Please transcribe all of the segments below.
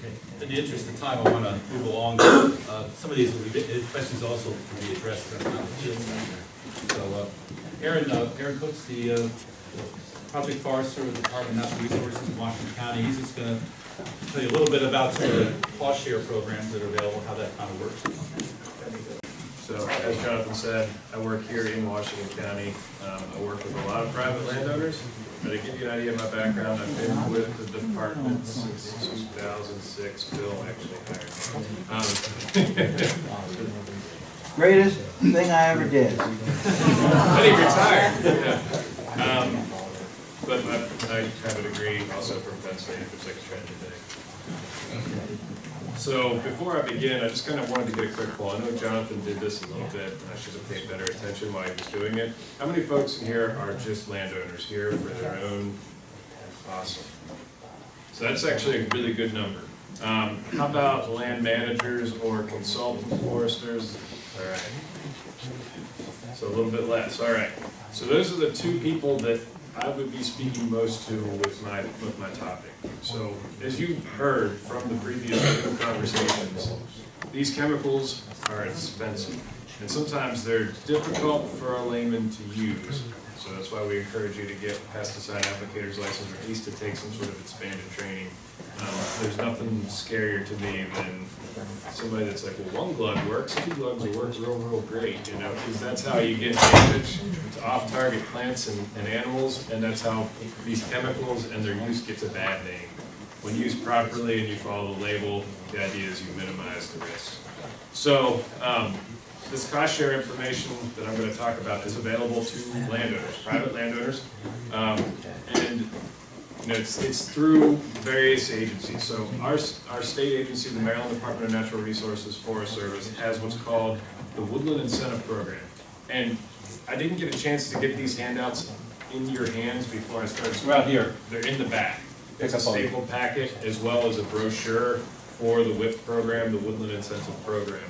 In the interest of time, I want to move along. Some of these will be, questions also will be addressed on the field side. So, Aaron Cooks, the project forester with the Department of Natural Resources in Washington County. He's just going to tell you a little bit about some of the cost share programs that are available, how that kind of works. So, as Jonathan said, I work here in Washington County. I work with a lot of private landowners. But to give you an idea of my background, I've been with the department since 2006. Bill actually hired me. Greatest thing I ever did. But he retired. Yeah. But I have a degree also from Penn State, which is like a trendy thing. So before I begin, I just kind of wanted to get a quick poll. I know Jonathan did this a little bit, and I should have paid better attention while he was doing it. How many folks in here are just landowners here for their own? Awesome. So that's actually a really good number. How about land managers or consultant foresters? All right. So a little bit less. All right. So those are the two people that I would be speaking most to with my topic. So, as you heard from the previous conversations, these chemicals are expensive, and sometimes they're difficult for a layman to use. So that's why we encourage you to get a pesticide applicator's license, or at least to take some sort of expanded training. There's nothing scarier to me than somebody that's like, well, one glove works, two gloves will work real great, you know, because that's how you get damage to off-target plants and animals, and that's how these chemicals and their use gets a bad name. When used properly and you follow the label, the idea is you minimize the risk. So, this cost share information that I'm going to talk about is available to landowners, private landowners, and you know, it's through various agencies. So our state agency, the Maryland Department of Natural Resources Forest Service, has what's called the Woodland Incentive Program. And I didn't get a chance to get these handouts in your hands before I started speaking. Right here. They're in the back. It's a staple packet as well as a brochure for the WIP program, the Woodland Incentive Program.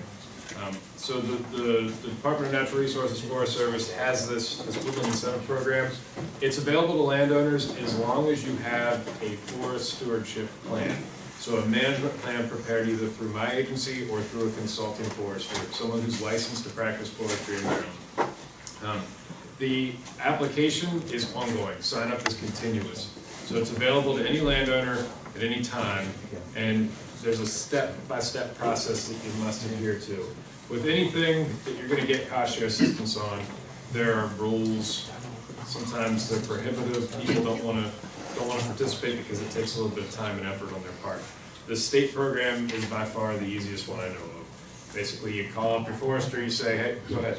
So the Department of Natural Resources Forest Service has this Woodland Incentive Program. It's available to landowners as long as you have a forest stewardship plan. So a management plan prepared either through my agency or through a consulting forester, someone who's licensed to practice forestry in Maryland. The application is ongoing. Sign up is continuous. So it's available to any landowner at any time, and there's a step-by-step process that you must adhere to. With anything that you're going to get cost share assistance on, there are rules. Sometimes they're prohibitive. People don't want to participate because it takes a little bit of time and effort on their part. The state program is by far the easiest one I know of. Basically, you call up your forester, you say, hey, go ahead.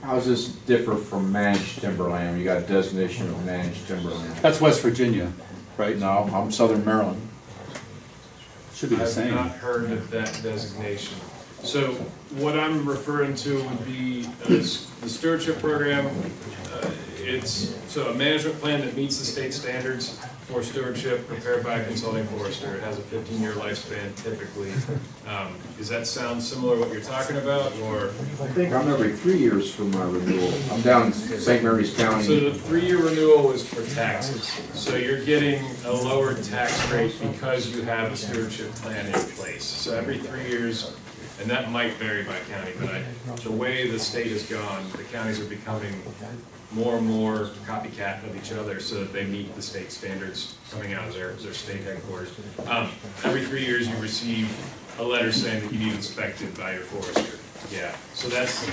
How does this differ from managed timberland? You got a designation of managed timberland. That's West Virginia, right? No, I'm Southern Maryland. Should be the same. I've not heard of that designation. So what I'm referring to would be the stewardship program. It's a management plan that meets the state standards for stewardship prepared by a consulting forester. It has a 15-year lifespan typically. Does that sound similar to what you're talking about, or? I think I'm every 3 years for my renewal. I'm down in St. Mary's County. So the 3-year renewal is for taxes. So you're getting a lower tax rate because you have a stewardship plan in place. So every 3 years, and that might vary by county, but the way the state has gone, the counties are becoming more and more copycat of each other so that they meet the state standards coming out of their state headquarters. Every 3 years you receive a letter saying that you need inspected by your forester. Yeah, so that's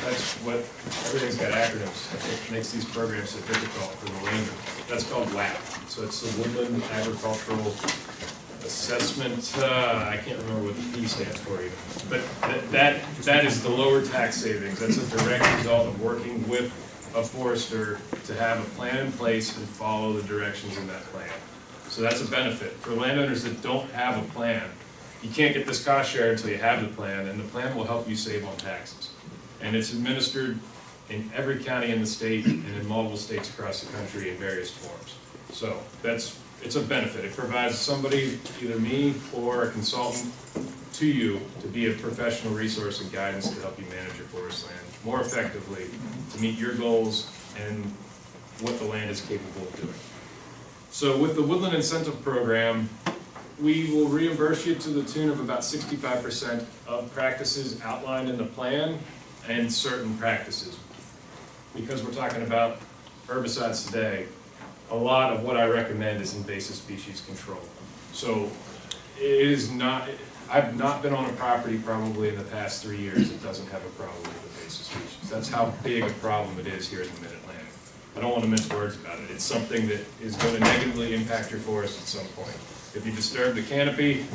what, everything's got acronyms. That's what makes these programs so difficult for the layman. That's called WAP. So it's the Woodland Agricultural Assessment, I can't remember what the P stands for even. But that is the lower tax savings. That's a direct result of working with a forester to have a plan in place and follow the directions in that plan. So that's a benefit. For landowners that don't have a plan, you can't get this cost share until you have the plan, and the plan will help you save on taxes. And it's administered in every county in the state and in multiple states across the country in various forms. So it's a benefit. It provides somebody, either me or a consultant, to you to be a professional resource and guidance to help you manage your forest land more effectively to meet your goals and what the land is capable of doing. So with the Woodland Incentive Program, we will reimburse you to the tune of about 65% of practices outlined in the plan and certain practices. Because we're talking about herbicides today, a lot of what I recommend is invasive species control. So it is not, I've not been on a property probably in the past 3 years that doesn't have a problem with invasive species. That's how big a problem it is here in the Mid-Atlantic. I don't want to mince words about it. It's something that is going to negatively impact your forest at some point. If you disturb the canopy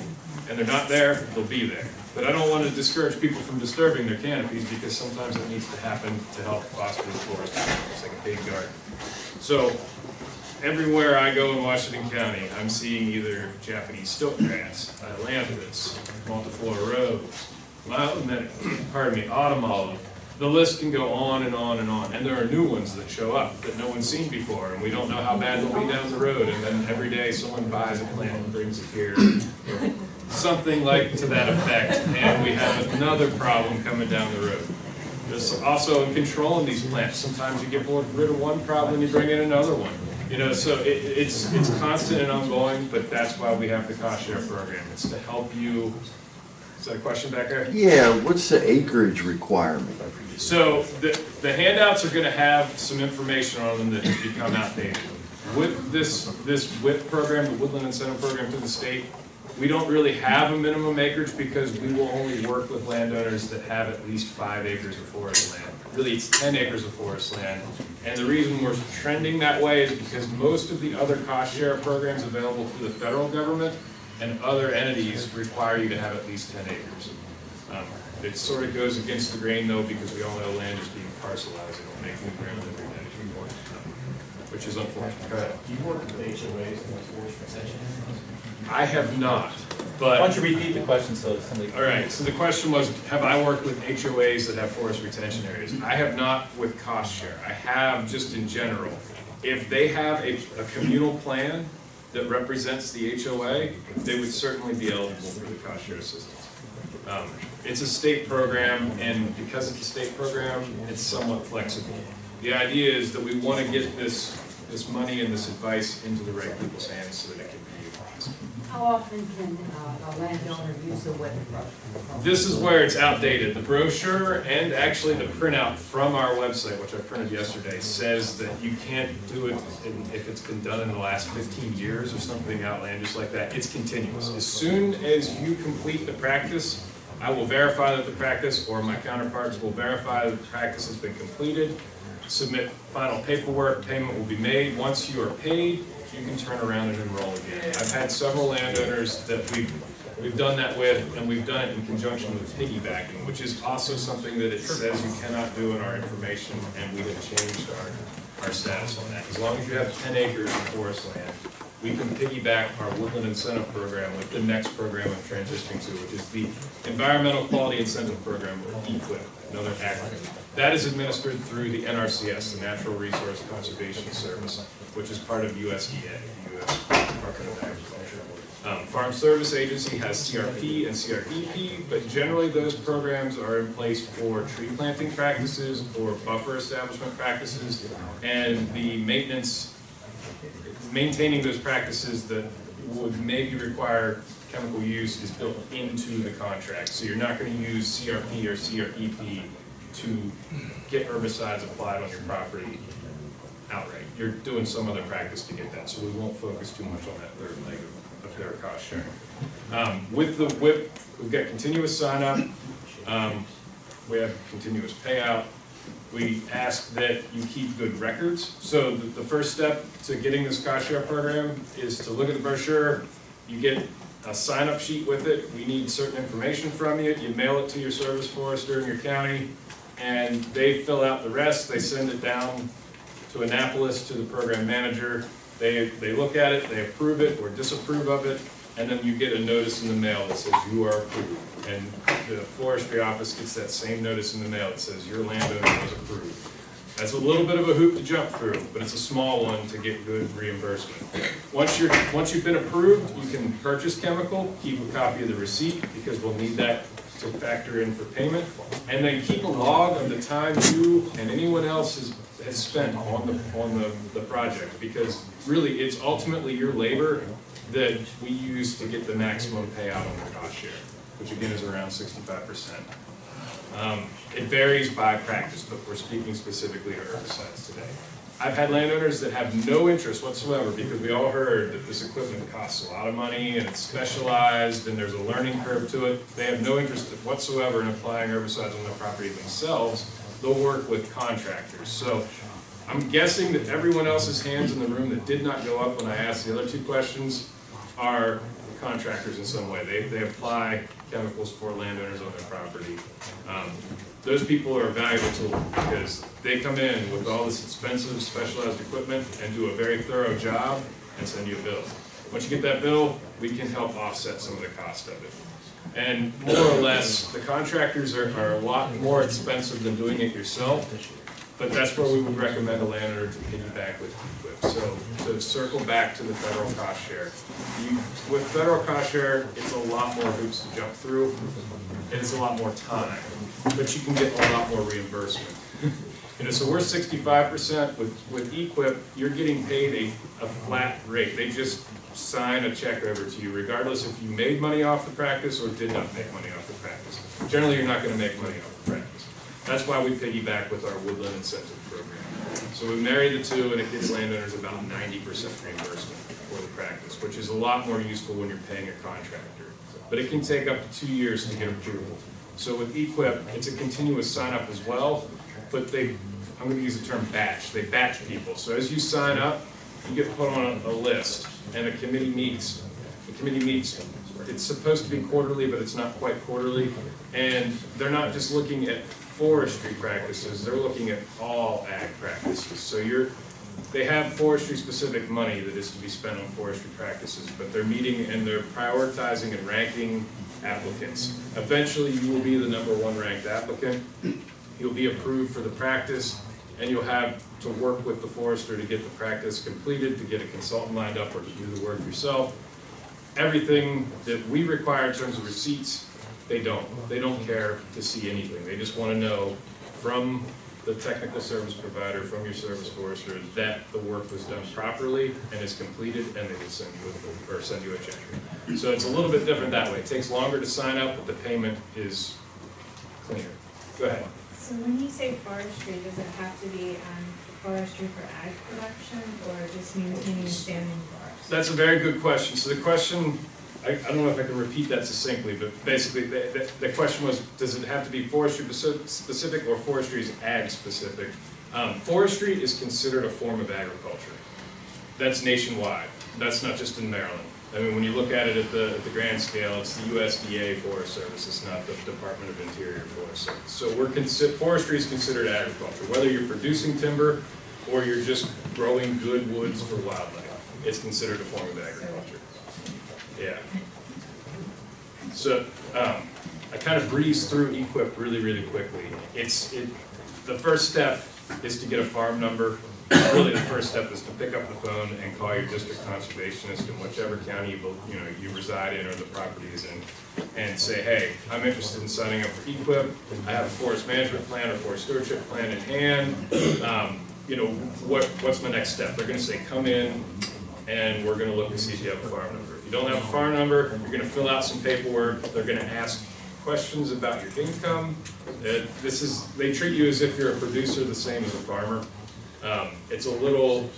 and they're not there, they'll be there. But I don't want to discourage people from disturbing their canopies because sometimes it needs to happen to help foster the forest. It's like a big garden. So everywhere I go in Washington County, I'm seeing either Japanese stiltgrass, ailanthus, multiflora rose, autumn olive. The list can go on and on and on. And there are new ones that show up that no one's seen before, and we don't know how bad they'll be down the road. And then every day someone buys a plant and brings it here. Something like to that effect. And we have another problem coming down the road. There's also in controlling these plants. Sometimes you get rid of one problem and you bring in another one. You know, so it's constant and ongoing, but that's why we have the cost share program. It's to help you. Is that a question back there? Yeah, what's the acreage requirement? So the handouts are going to have some information on them that has become outdated. With this WIP program, the Woodland Incentive program through the state, we don't really have a minimum acreage because we will only work with landowners that have at least 5 acres of forest land. Really, it's 10 acres of forest land. And the reason we're trending that way is because most of the other cost share programs available through the federal government and other entities require you to have at least 10 acres. It sort of goes against the grain though, because we all know land is being parcelized and making ground every day, which is unfortunate. Go ahead. Do you work with HOAs and forest retention? I have not, Why but. don't you repeat the question so somebody. All right, so the question was, have I worked with HOAs that have forest retention areas? I have not with cost share. I have just in general. If they have a communal plan that represents the HOA, they would certainly be eligible for the cost share assistance. It's a state program, and because it's a state program, it's somewhat flexible. The idea is that we want to get this money and this advice into the right people's hands so that it can be utilized. How often can a landowner use the WIP? This is where it's outdated. The brochure and actually the printout from our website, which I printed yesterday, says that you can't do it if it's been done in the last 15 years or something outlandish like that. It's continuous. As soon as you complete the practice, I will verify that the practice, or my counterparts will verify that the practice has been completed, submit final paperwork, payment will be made. Once you are paid, you can turn around and enroll again. I've had several landowners that we've done that with, and we've done it in conjunction with piggybacking, which is also something that it says you cannot do in our information, and we have changed our status on that. As long as you have 10 acres of forest land, we can piggyback our Woodland Incentive program with the next program I'm transitioning to, which is the Environmental Quality Incentive Program, or EQIP, another acronym. That is administered through the NRCS, the Natural Resource Conservation Service, which is part of USDA, the U.S. Department of Agriculture. Farm Service Agency has CRP and CREP, but generally those programs are in place for tree planting practices or buffer establishment practices, and the maintaining those practices that would maybe require chemical use is built into the contract. So you're not going to use CRP or CREP to get herbicides applied on your property outright. You're doing some other practice to get that, so we won't focus too much on that third leg of their cost sharing. With the WIP, we've got continuous sign-up, we have continuous payout. We ask that you keep good records. So the first step to getting this cost share program is to look at the brochure. You get a sign-up sheet with it. We need certain information from you. You mail it to your service forester in your county, and they fill out the rest. They send it down to Annapolis to the program manager. They look at it, they approve it or disapprove of it, and then you get a notice in the mail that says you are approved. And the forestry office gets that same notice in the mail that says your landowner was approved. That's a little bit of a hoop to jump through, but it's a small one to get good reimbursement. Once you've been approved, you can purchase chemical, keep a copy of the receipt because we'll need that to factor in for payment, and then keep a log of the time you and anyone else has spent on the project, because really it's ultimately your labor that we use to get the maximum payout on the cost share, which again is around 65%. It varies by practice, but we're speaking specifically to herbicides today. I've had landowners that have no interest whatsoever because we all heard that this equipment costs a lot of money and it's specialized and there's a learning curve to it. They have no interest whatsoever in applying herbicides on their property themselves. They'll work with contractors. So I'm guessing that everyone else's hands in the room that did not go up when I asked the other two questions are contractors in some way. They apply chemicals for landowners on their property. Those people are a valuable tool because they come in with all this expensive specialized equipment and do a very thorough job and send you a bill. Once you get that bill, we can help offset some of the cost of it. And more or less, the contractors are a lot more expensive than doing it yourself, but that's where we would recommend a landowner to piggyback with equip. So to circle back to the federal cost share, with federal cost share, it's a lot more hoops to jump through, and it's a lot more time, but you can get a lot more reimbursement. So we're 65%. With equip, you're getting paid a flat rate. They just sign a check over to you, regardless if you made money off the practice or did not make money off the practice. Generally, you're not going to make money off the practice. That's why we piggyback with our Woodland Incentive program. So we marry the two, and it gives landowners about 90% reimbursement for the practice, which is a lot more useful when you're paying a contractor. But it can take up to 2 years to get approval. So with equip, it's a continuous sign-up as well, but I'm going to use the term batch. They batch people. So as you sign up, you get put on a list, and a committee meets. The committee meets, it's supposed to be quarterly, but it's not quite quarterly, and they're not just looking at forestry practices, they're looking at all ag practices. So they have forestry specific money that is to be spent on forestry practices, but they're meeting and they're prioritizing and ranking applicants. Eventually you will be the #1 ranked applicant, you'll be approved for the practice, and you'll have to work with the forester to get the practice completed, to get a consultant lined up, or to do the work yourself. Everything that we require in terms of receipts, they don't. They don't care to see anything. They just want to know from the technical service provider, from your service forester, that the work was done properly and is completed, and they will send you a check. So it's a little bit different that way. It takes longer to sign up, but the payment is cleaner. Go ahead. So when you say forestry, does it have to be forestry for ag production, or just maintaining standing forest? That's a very good question. So the question, I don't know if I can repeat that succinctly, but basically the question was, does it have to be forestry specific or forestry is ag specific? Forestry is considered a form of agriculture. That's nationwide. That's not just in Maryland. I mean, when you look at it at the grand scale, it's the USDA Forest Service. It's not the Department of Interior Forest Service. So forestry is considered agriculture. Whether you're producing timber or you're just growing good woods for wildlife, it's considered a form of agriculture. Yeah. So I kind of breezed through equip really, really quickly. The first step is to get a farm number. Really, the first step is to pick up the phone and call your district conservationist in whichever county you reside in or the property is in, and say, hey, I'm interested in signing up for equip. I have a forest management plan or forest stewardship plan in hand. What's my next step? They're going to say, come in, and we're going to look and see if you have a farm number. If you don't have a farm number, you're going to fill out some paperwork. They're going to ask questions about your income. They treat you as if you're a producer the same as a farmer. It's a little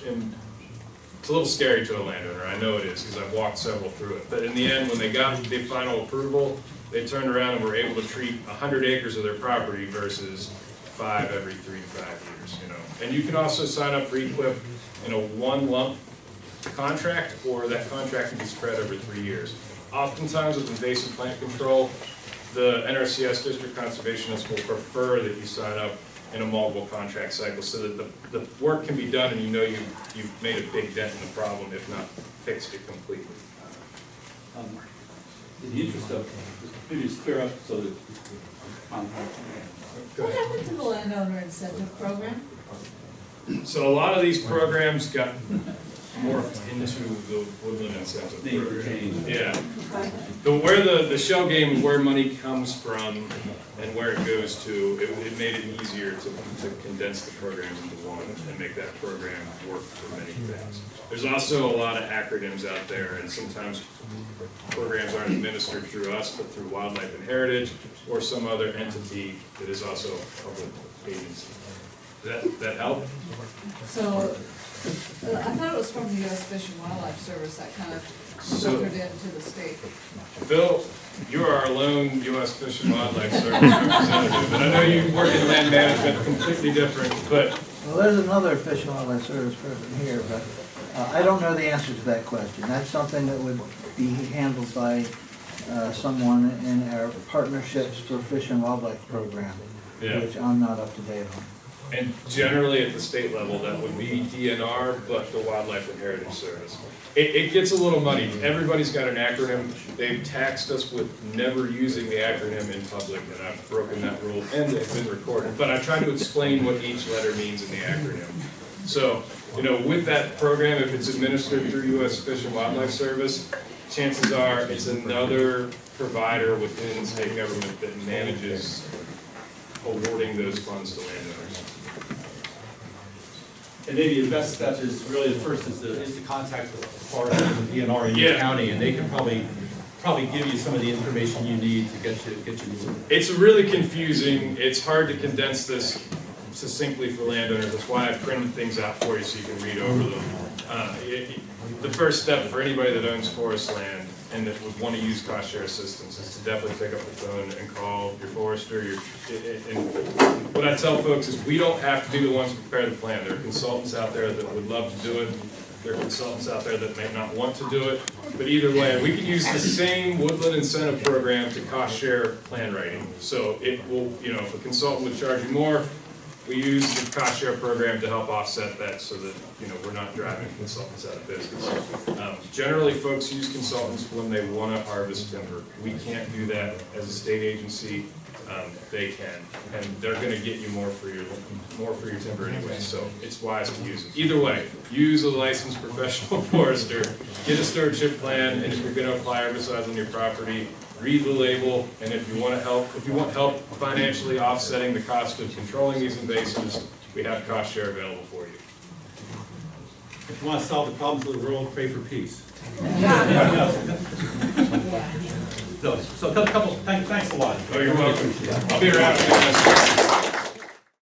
scary to a landowner. I know it is because I've walked several through it. But in the end, when they got the final approval, they turned around and were able to treat 100 acres of their property versus 5 every 3 to 5 years. And you can also sign up for equip in a one lump contract, or that contract can be spread over 3 years. Oftentimes with invasive plant control, the NRCS district conservationists will prefer that you sign up in a multiple contract cycle so that the work can be done and you've made a big dent in the problem, if not fixed it completely. In the interest of, maybe just clear up so that. What happened to the landowner incentive program? So a lot of these programs got morphed into the Woodland Incentive Name program. change. Yeah. Where the shell game, where money comes from and where it goes to, it made it easier to condense the programs into one and make that program work for many things. There's also a lot of acronyms out there, and sometimes programs aren't administered through us, but through Wildlife and Heritage or some other entity that is also a public agency. Does that help? So, I thought it was from the U.S. Fish and Wildlife Service that kind of So- filtered into the state. Phil, you're our lone U.S. Fish and Wildlife Service representative, and I know you work in land management, completely different, but Well, there's another Fish and Wildlife Service person here, but I don't know the answer to that question. That's something that would be handled by someone in our Partnerships for Fish and Wildlife program, Yeah. which I'm not up to date on. and generally at the state level, that would be DNR, but the Wildlife and Heritage Service. It gets a little muddy. Everybody's got an acronym. They've taxed us with never using the acronym in public, and I've broken that rule, and it's been recorded. But I try to explain what each letter means in the acronym. So, with that program, if it's administered through U.S. Fish and Wildlife Service, chances are it's another provider within state government that manages awarding those funds to landowners. And maybe the best step is really the first is to contact the forest and the DNR in your Yeah. county, and they can probably give you some of the information you need to get you moving. It's really confusing. It's hard to condense this succinctly for landowners. That's why I printed things out for you so you can read over them. The first step for anybody that owns forest land and that would want to use cost share assistance is to definitely pick up the phone and call your forester. And what I tell folks is we don't have to be the ones to prepare the plan. There are consultants out there that would love to do it. There are consultants out there that may not want to do it. But either way, we can use the same Woodland Incentive program to cost share plan writing. So it will, if a consultant would charge you more, we use the cost share program to help offset that so that, we're not driving consultants out of business. Generally, folks use consultants when they want to harvest timber. We can't do that as a state agency. They can, and they're going to get you more for your timber anyway. So it's wise to use them. Either way, use a licensed professional forester, get a stewardship plan, and if you're going to apply herbicides on your property, read the label, and if you want help financially offsetting the cost of controlling these invasives, we have cost share available for you. If you want to solve the problems of the world, pray for peace. So a couple, thanks a lot. Oh, you're welcome. I'll be around.